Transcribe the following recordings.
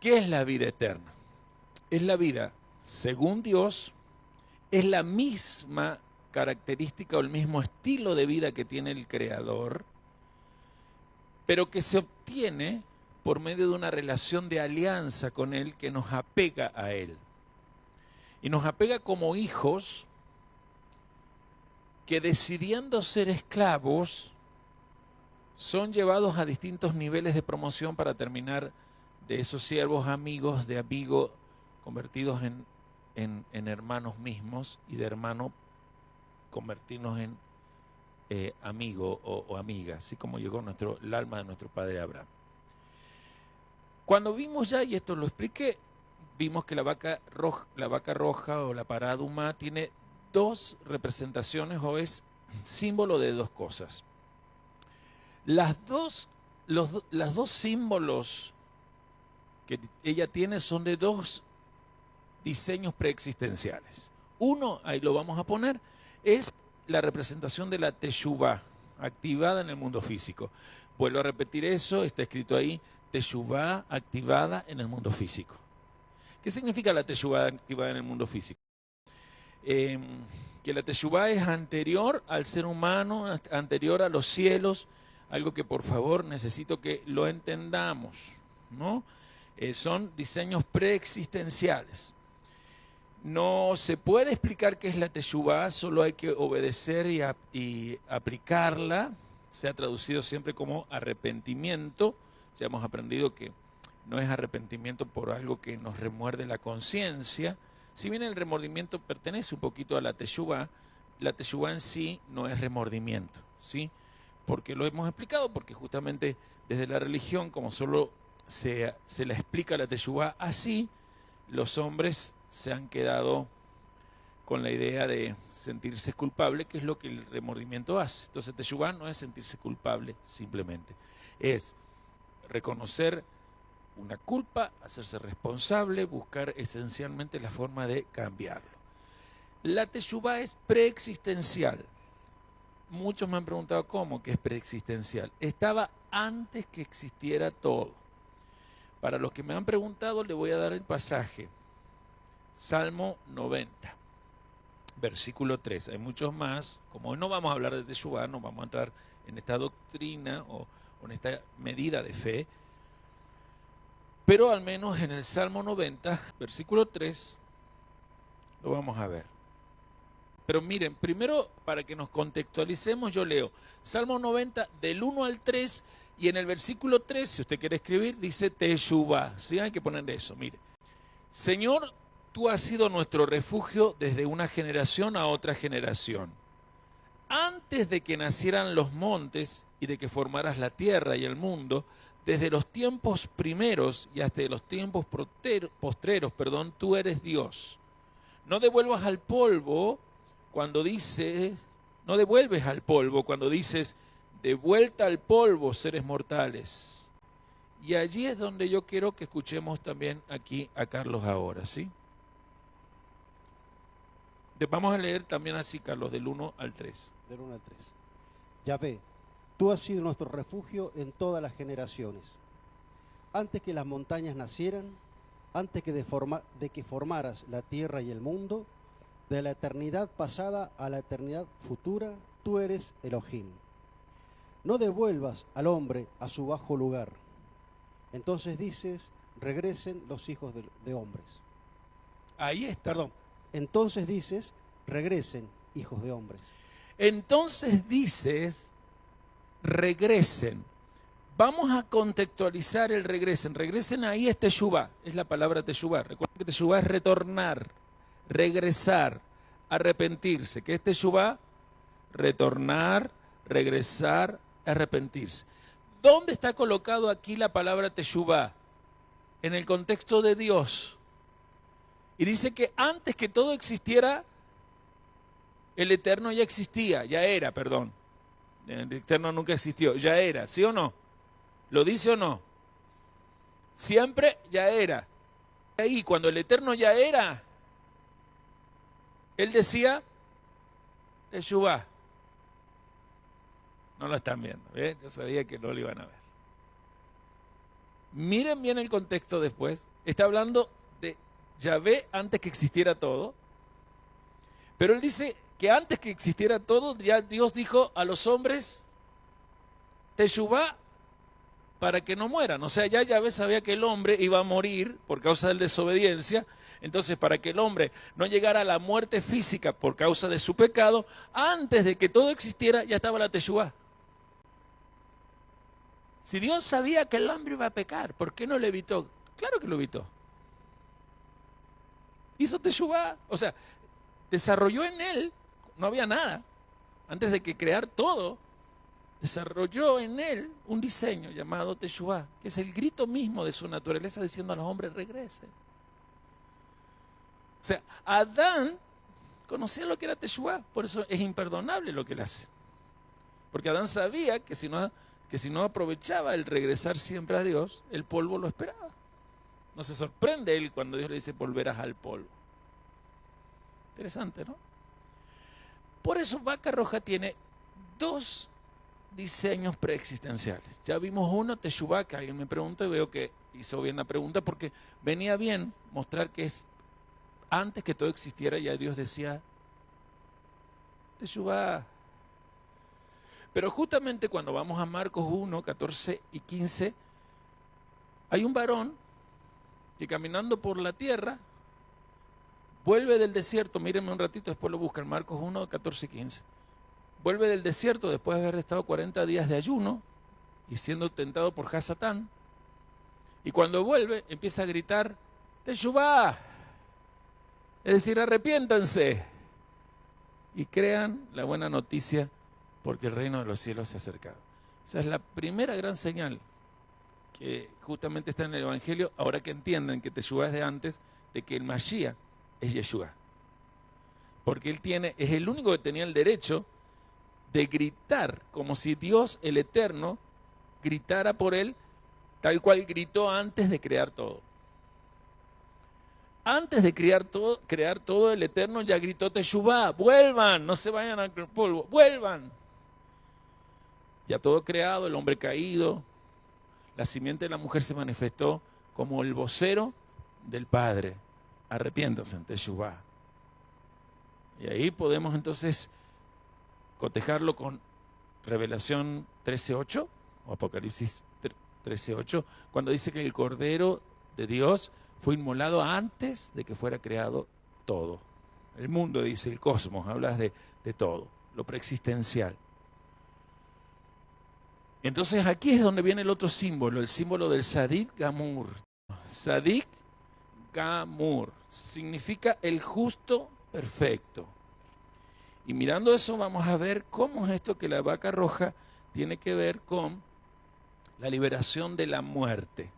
¿Qué es la vida eterna? Es la vida según Dios, es la misma característica o el mismo estilo de vida que tiene el Creador, pero que se obtiene por medio de una relación de alianza con Él que nos apega a Él. Y nos apega como hijos que, decidiendo ser esclavos, son llevados a distintos niveles de promoción para terminar de esos siervos amigos, de amigo, convertidos en hermanos mismos, y de hermano convertirnos en amigo o amiga, así como llegó el alma de nuestro padre Abraham. Cuando vimos ya, y esto lo expliqué, vimos que la vaca roja o la paraduma tiene dos representaciones o es símbolo de dos cosas. Los dos símbolos que ella tiene son de dos diseños preexistenciales. Uno, ahí lo vamos a poner, es la representación de la teshuvá, activada en el mundo físico. Vuelvo a repetir eso, está escrito ahí, teshuvá activada en el mundo físico. ¿Qué significa la teshuvá activada en el mundo físico? Que la teshuvá es anterior al ser humano, anterior a los cielos, algo que por favor necesito que lo entendamos, ¿no? Son diseños preexistenciales. No se puede explicar qué es la teshuvá, solo hay que obedecer y aplicarla. Se ha traducido siempre como arrepentimiento. Ya hemos aprendido que no es arrepentimiento por algo que nos remuerde la conciencia. Si bien el remordimiento pertenece un poquito a la teshuvá en sí no es remordimiento, ¿sí? Porque lo hemos explicado, porque justamente desde la religión, como solo se la explica la teshuvá así, los hombres se han quedado con la idea de sentirse culpable, que es lo que el remordimiento hace. Entonces, teshuvá no es sentirse culpable simplemente, es reconocer una culpa, hacerse responsable, buscar esencialmente la forma de cambiarlo. La teshuvá es preexistencial. Muchos me han preguntado cómo que es preexistencial. Estaba antes que existiera todo. Para los que me han preguntado, le voy a dar el pasaje. Salmo 90, versículo 3. Hay muchos más. Como hoy no vamos a hablar de teshuvá, no vamos a entrar en esta doctrina o en esta medida de fe, pero al menos en el Salmo 90, versículo 3, lo vamos a ver. Pero miren, primero para que nos contextualicemos, yo leo Salmo 90 del 1 al 3, y en el versículo 3, si usted quiere escribir, dice teshuvá. ¿Sí? Hay que poner eso, mire. Señor, tú has sido nuestro refugio desde una generación a otra generación. Antes de que nacieran los montes y de que formaras la tierra y el mundo, desde los tiempos primeros y hasta los tiempos postreros, tú eres Dios. No devuelvas al polvo cuando dices, no devuelves al polvo cuando dices, de vuelta al polvo, seres mortales. Y allí es donde yo quiero que escuchemos también aquí a Carlos ahora, ¿sí? Vamos a leer también así, Carlos, del 1 al 3. Del 1 al 3. Yahvé, tú has sido nuestro refugio en todas las generaciones. Antes que las montañas nacieran, antes que de que formaras la tierra y el mundo, de la eternidad pasada a la eternidad futura, tú eres Elohim. No devuelvas al hombre a su bajo lugar. Entonces dices, regresen los hijos de hombres. Ahí está. Perdón. Entonces dices, regresen hijos de hombres. Entonces dices, regresen. Vamos a contextualizar el regresen. Regresen ahí es teshuvá, es la palabra teshuvá. Recuerden que teshuvá es retornar, regresar, arrepentirse. ¿Qué es teshuvá? Retornar, regresar, arrepentirse. ¿Dónde está colocado aquí la palabra teshuvá? En el contexto de Dios. Y dice que antes que todo existiera, el Eterno ya existía, ya era, perdón. El Eterno nunca existió, ya era, ¿sí o no? ¿Lo dice o no? Siempre ya era. Ahí, cuando el Eterno ya era, Él decía, teshuvá. No lo están viendo, ¿eh? Yo sabía que no lo iban a ver. Miren bien el contexto después. Está hablando de Yahvé antes que existiera todo. Pero él dice que antes que existiera todo, ya Dios dijo a los hombres, Teshuvá, para que no mueran. O sea, ya Yahvé sabía que el hombre iba a morir por causa de la desobediencia. Entonces, para que el hombre no llegara a la muerte física por causa de su pecado, antes de que todo existiera, ya estaba la Teshuvá. Si Dios sabía que el hombre iba a pecar, ¿por qué no lo evitó? Claro que lo evitó. Hizo Teshuvá, o sea, desarrolló en él, no había nada, antes de que crear todo, desarrolló en él un diseño llamado Teshuvá, que es el grito mismo de su naturaleza diciendo a los hombres, regresen. O sea, Adán conocía lo que era Teshuvá, por eso es imperdonable lo que él hace. Porque Adán sabía que si no aprovechaba el regresar siempre a Dios, el polvo lo esperaba. No se sorprende él cuando Dios le dice, volverás al polvo. Interesante, ¿no? Por eso Vaca Roja tiene dos diseños preexistenciales. Ya vimos uno, Teshuvá, que alguien me preguntó y veo que hizo bien la pregunta porque venía bien mostrar que es antes que todo existiera ya Dios decía Teshuvá. Pero justamente cuando vamos a Marcos 1, 14 y 15, hay un varón que caminando por la tierra vuelve del desierto, mírenme un ratito, después lo buscan, Marcos 1, 14 y 15. Vuelve del desierto después de haber estado 40 días de ayuno y siendo tentado por Hasatán. Y cuando vuelve empieza a gritar, Teshuvá, es decir, arrepiéntanse y crean la buena noticia porque el reino de los cielos se ha acercado. Esa es la primera gran señal que justamente está en el Evangelio, ahora que entienden que Teshuvá es de antes, de que el Mashiach es Yeshua. Porque él es el único que tenía el derecho de gritar, como si Dios, el Eterno, gritara por él, tal cual gritó antes de crear todo. Antes de crear todo, el Eterno ya gritó Teshuvá, vuelvan, no se vayan al polvo, vuelvan. Ya todo creado, el hombre caído, la simiente de la mujer se manifestó como el vocero del Padre. Arrepiéntanse en Teshuvá. Y ahí podemos entonces cotejarlo con Revelación 13:8 o Apocalipsis 13:8, cuando dice que el Cordero de Dios fue inmolado antes de que fuera creado todo. El mundo, dice, el cosmos, hablas de todo, lo preexistencial. Entonces aquí es donde viene el otro símbolo, el símbolo del Sadik Gamur. Sadik Gamur significa el justo perfecto. Y mirando eso vamos a ver cómo es esto que la vaca roja tiene que ver con la liberación de la muerte.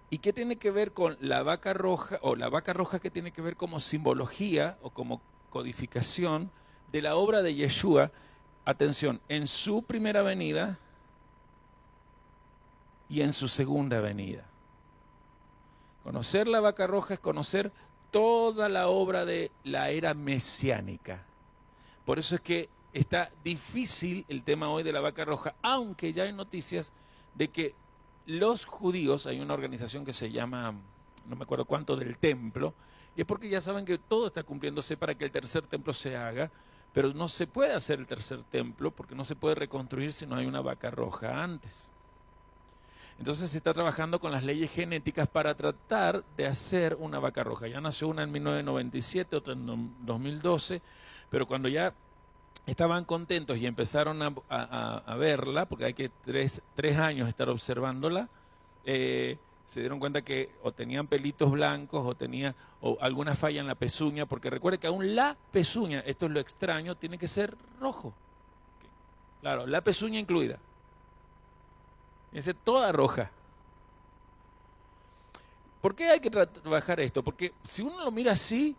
¿Y qué tiene que ver con la vaca roja, o la vaca roja que tiene que ver como simbología o como codificación de la obra de Yeshua? Atención, en su primera venida y en su segunda venida. Conocer la vaca roja es conocer toda la obra de la era mesiánica. Por eso es que está difícil el tema hoy de la vaca roja, aunque ya hay noticias de que los judíos, hay una organización que se llama, no me acuerdo cuánto, del templo, y es porque ya saben que todo está cumpliéndose para que el tercer templo se haga, pero no se puede hacer el tercer templo porque no se puede reconstruir si no hay una vaca roja antes. Entonces se está trabajando con las leyes genéticas para tratar de hacer una vaca roja. Ya nació una en 1997, otra en 2012, pero cuando ya estaban contentos y empezaron a verla, porque hay que tres años estar observándola, se dieron cuenta que o tenían pelitos blancos o alguna falla en la pezuña, porque recuerde que aún la pezuña, esto es lo extraño, tiene que ser rojo. Claro, la pezuña incluida. Tiene que ser toda roja. ¿Por qué hay que trabajar esto? Porque si uno lo mira así,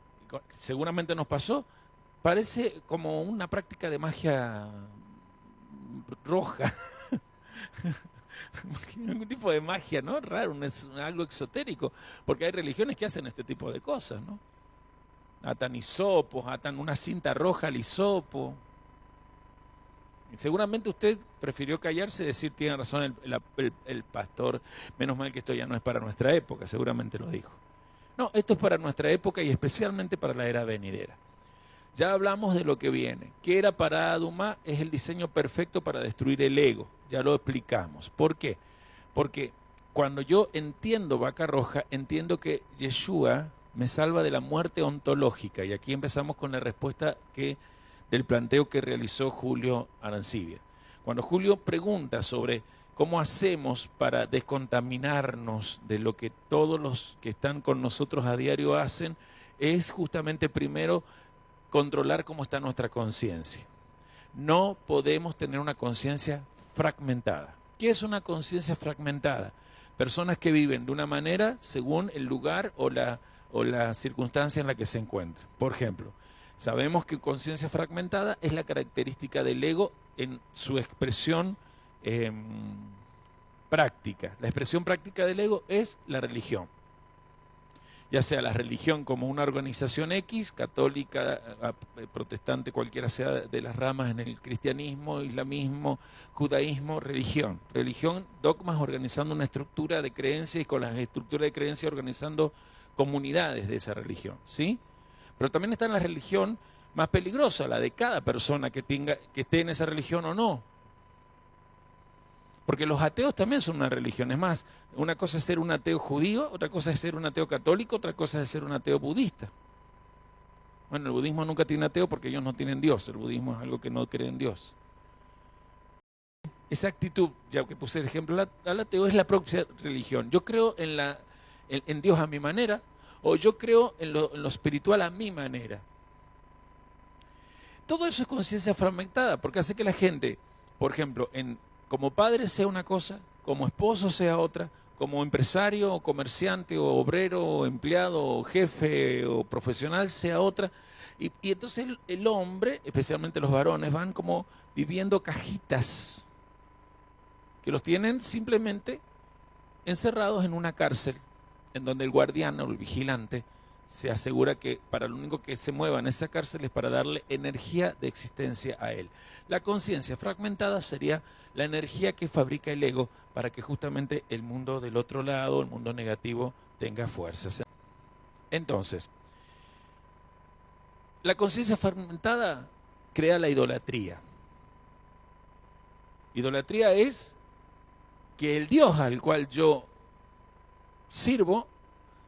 seguramente nos pasó, parece como una práctica de magia roja. Algún tipo de magia, ¿no? Raro, es algo exotérico. Porque hay religiones que hacen este tipo de cosas, ¿no? Atan hisopos, atan una cinta roja al hisopo. Seguramente usted prefirió callarse y decir, tiene razón el pastor, menos mal que esto ya no es para nuestra época, seguramente lo dijo. No, esto es para nuestra época y especialmente para la era venidera. Ya hablamos de lo que viene. ¿Qué era para Adumá? Es el diseño perfecto para destruir el ego. Ya lo explicamos. ¿Por qué? Porque cuando yo entiendo Vaca Roja, entiendo que Yeshua me salva de la muerte ontológica. Y aquí empezamos con la respuesta del planteo que realizó Julio Arancibia. Cuando Julio pregunta sobre cómo hacemos para descontaminarnos de lo que todos los que están con nosotros a diario hacen, es justamente primero controlar cómo está nuestra conciencia. No podemos tener una conciencia fragmentada. ¿Qué es una conciencia fragmentada? Personas que viven de una manera según el lugar o la circunstancia en la que se encuentran. Por ejemplo, sabemos que conciencia fragmentada es la característica del ego en su expresión práctica. La expresión práctica del ego es la religión. Ya sea la religión como una organización X, católica, protestante, cualquiera sea de las ramas en el cristianismo, islamismo, judaísmo, religión. Religión, dogmas organizando una estructura de creencias y con las estructuras de creencias organizando comunidades de esa religión, ¿sí? Pero también está la religión más peligrosa, la de cada persona que esté en esa religión o no. Porque los ateos también son una religión. Es más, una cosa es ser un ateo judío, otra cosa es ser un ateo católico, otra cosa es ser un ateo budista. Bueno, el budismo nunca tiene ateo porque ellos no tienen Dios. El budismo es algo que no cree en Dios. Esa actitud, ya que puse el ejemplo al ateo, es la propia religión. Yo creo en Dios a mi manera, o yo creo en lo espiritual a mi manera. Todo eso es conciencia fragmentada, porque hace que la gente, por ejemplo, como padre sea una cosa, como esposo sea otra, como empresario o comerciante o obrero o empleado o jefe o profesional sea otra. Y entonces el hombre, especialmente los varones, van como viviendo cajitas que los tienen simplemente encerrados en una cárcel, en donde el guardián o el vigilante se asegura que para lo único que se mueva en esa cárcel es para darle energía de existencia a él. La conciencia fragmentada sería la energía que fabrica el ego para que justamente el mundo del otro lado, el mundo negativo, tenga fuerzas. Entonces, la conciencia fragmentada crea la idolatría. Idolatría es que el Dios al cual yo sirvo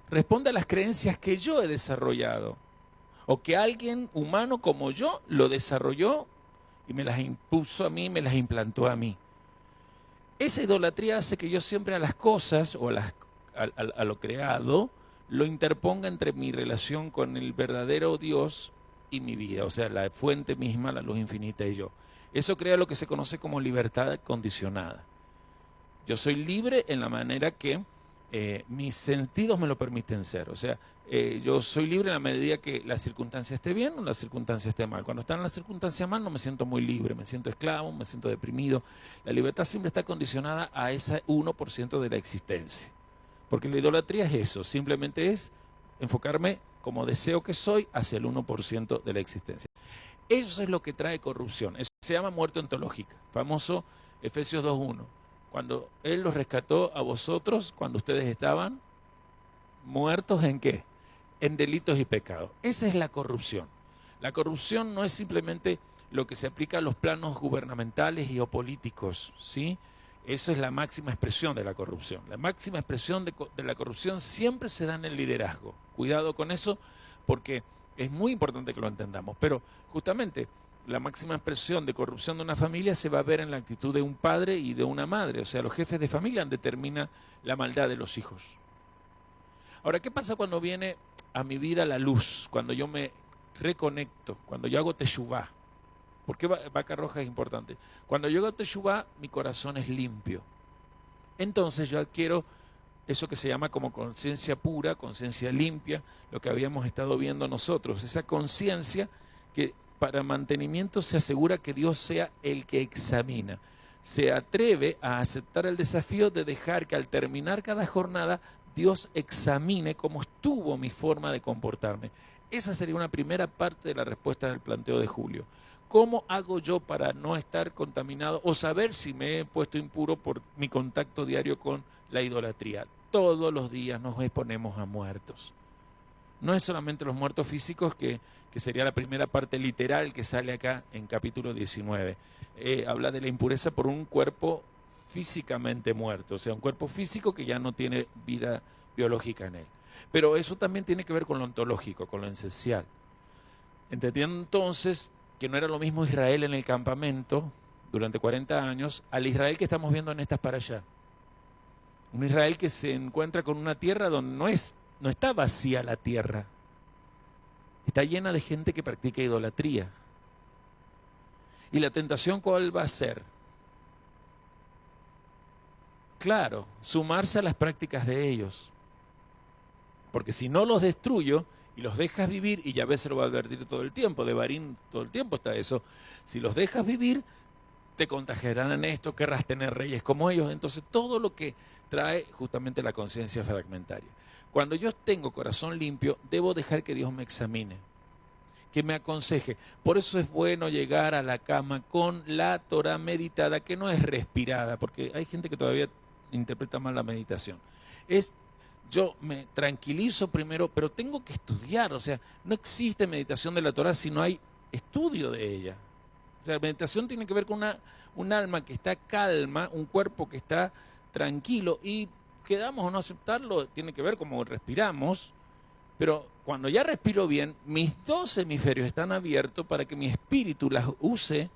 responde a las creencias que yo he desarrollado, o que alguien humano como yo lo desarrolló y me las impuso a mí, me las implantó a mí. Esa idolatría hace que yo siempre a las cosas o a lo creado lo interponga entre mi relación con el verdadero Dios y mi vida, o sea, la fuente misma, la luz infinita y yo. Eso crea lo que se conoce como libertad condicionada. Yo soy libre en la manera que mis sentidos me lo permiten ser. O sea, yo soy libre en la medida que la circunstancia esté bien o la circunstancia esté mal. Cuando está en la circunstancia mal no me siento muy libre, me siento esclavo, me siento deprimido. La libertad siempre está condicionada a ese 1% de la existencia. Porque la idolatría es eso, simplemente es enfocarme como deseo que soy hacia el 1% de la existencia. Eso es lo que trae corrupción. Eso se llama muerte ontológica. Famoso Efesios 2:1. Cuando Él los rescató a vosotros, cuando ustedes estaban muertos ¿en qué? En delitos y pecados. Esa es la corrupción. La corrupción no es simplemente lo que se aplica a los planos gubernamentales y o políticos, ¿sí? Eso es la máxima expresión de la corrupción. La máxima expresión de la corrupción siempre se da en el liderazgo. Cuidado con eso porque es muy importante que lo entendamos. Pero justamente la máxima expresión de corrupción de una familia se va a ver en la actitud de un padre y de una madre. O sea, los jefes de familia determinan la maldad de los hijos. Ahora, ¿qué pasa cuando viene a mi vida la luz? Cuando yo me reconecto, cuando yo hago teshuvá. ¿Por qué Vaca Roja es importante? Cuando yo hago teshuvá, mi corazón es limpio. Entonces yo adquiero eso que se llama como conciencia pura, conciencia limpia, lo que habíamos estado viendo nosotros. Esa conciencia que para mantenimiento se asegura que Dios sea el que examina. Se atreve a aceptar el desafío de dejar que al terminar cada jornada Dios examine cómo estuvo mi forma de comportarme. Esa sería una primera parte de la respuesta del planteo de Julio. ¿Cómo hago yo para no estar contaminado o saber si me he puesto impuro por mi contacto diario con la idolatría? Todos los días nos exponemos a muertos. No es solamente los muertos físicos, que sería la primera parte literal que sale acá en capítulo 19. Habla de la impureza por un cuerpo físicamente muerto, o sea, un cuerpo físico que ya no tiene vida biológica en él. Pero eso también tiene que ver con lo ontológico, con lo esencial. Entendiendo entonces que no era lo mismo Israel en el campamento durante 40 años al Israel que estamos viendo en estas para allá. Un Israel que se encuentra con una tierra donde no está vacía la tierra. Está llena de gente que practica idolatría. ¿Y la tentación cuál va a ser? Claro, sumarse a las prácticas de ellos. Porque si no los destruyo y los dejas vivir, y Yahvé se lo va a advertir todo el tiempo, de Barín todo el tiempo está eso, si los dejas vivir, te contagiarán en esto, querrás tener reyes como ellos. Entonces todo lo que trae justamente la conciencia fragmentaria. Cuando yo tengo corazón limpio, debo dejar que Dios me examine, que me aconseje. Por eso es bueno llegar a la cama con la Torah meditada, que no es respirada, porque hay gente que todavía interpreta mal la meditación. Yo me tranquilizo primero, pero tengo que estudiar. O sea, no existe meditación de la Torah si no hay estudio de ella. O sea, meditación tiene que ver con un alma que está calma, un cuerpo que está tranquilo, y quedamos o no aceptarlo, tiene que ver cómo respiramos, pero cuando ya respiro bien, mis dos hemisferios están abiertos para que mi espíritu las use,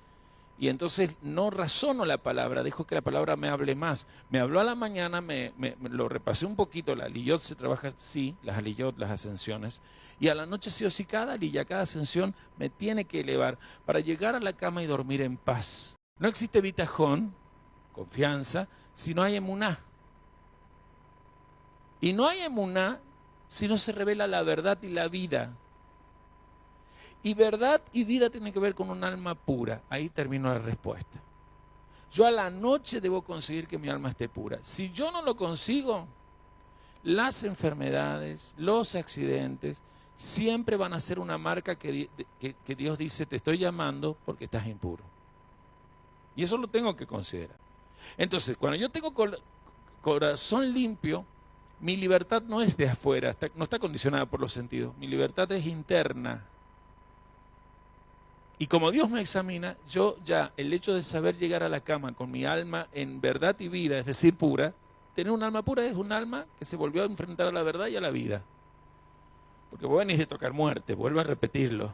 y entonces no razono la palabra, dejo que la palabra me hable más. Me habló a la mañana, me lo repasé un poquito, la aliyot se trabaja así, las aliyot, las ascensiones, y a la noche sí o sí cada aliyah, cada ascensión me tiene que elevar para llegar a la cama y dormir en paz. No existe bitajón, confianza, si no hay emuná. Y no hay emuná si no se revela la verdad y la vida. Y verdad y vida tienen que ver con un alma pura. Ahí termino la respuesta. Yo a la noche debo conseguir que mi alma esté pura. Si yo no lo consigo, las enfermedades, los accidentes, siempre van a ser una marca que Dios dice, te estoy llamando porque estás impuro. Y eso lo tengo que considerar. Entonces, cuando yo tengo corazón limpio, mi libertad no es de afuera, no está condicionada por los sentidos. Mi libertad es interna. Y como Dios me examina, yo ya, el hecho de saber llegar a la cama con mi alma en verdad y vida, es decir, pura, tener un alma pura es un alma que se volvió a enfrentar a la verdad y a la vida. Porque vos venís de tocar muerte, vuelvo a repetirlo.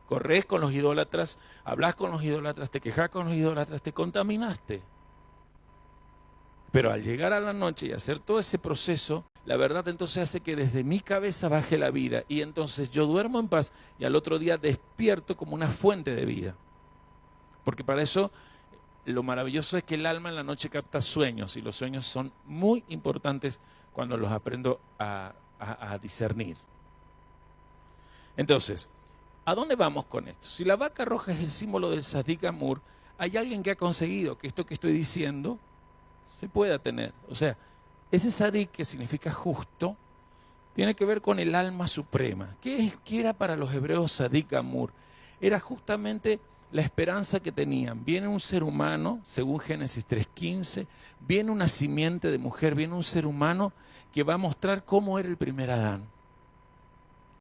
Corres con los idólatras, hablas con los idólatras, te quejas con los idólatras, te contaminaste. Pero al llegar a la noche y hacer todo ese proceso, la verdad entonces hace que desde mi cabeza baje la vida, y entonces yo duermo en paz y al otro día despierto como una fuente de vida. Porque para eso lo maravilloso es que el alma en la noche capta sueños, y los sueños son muy importantes cuando los aprendo a discernir. Entonces, ¿a dónde vamos con esto? Si la vaca roja es el símbolo del Sadik Amur, hay alguien que ha conseguido que esto que estoy diciendo se pueda tener. O sea, ese Sadik, que significa justo, tiene que ver con el alma suprema. ¿Qué era para los hebreos Sadik Amur? Era justamente la esperanza que tenían. Viene un ser humano, según Génesis 3:15, viene una simiente de mujer, viene un ser humano que va a mostrar cómo era el primer Adán.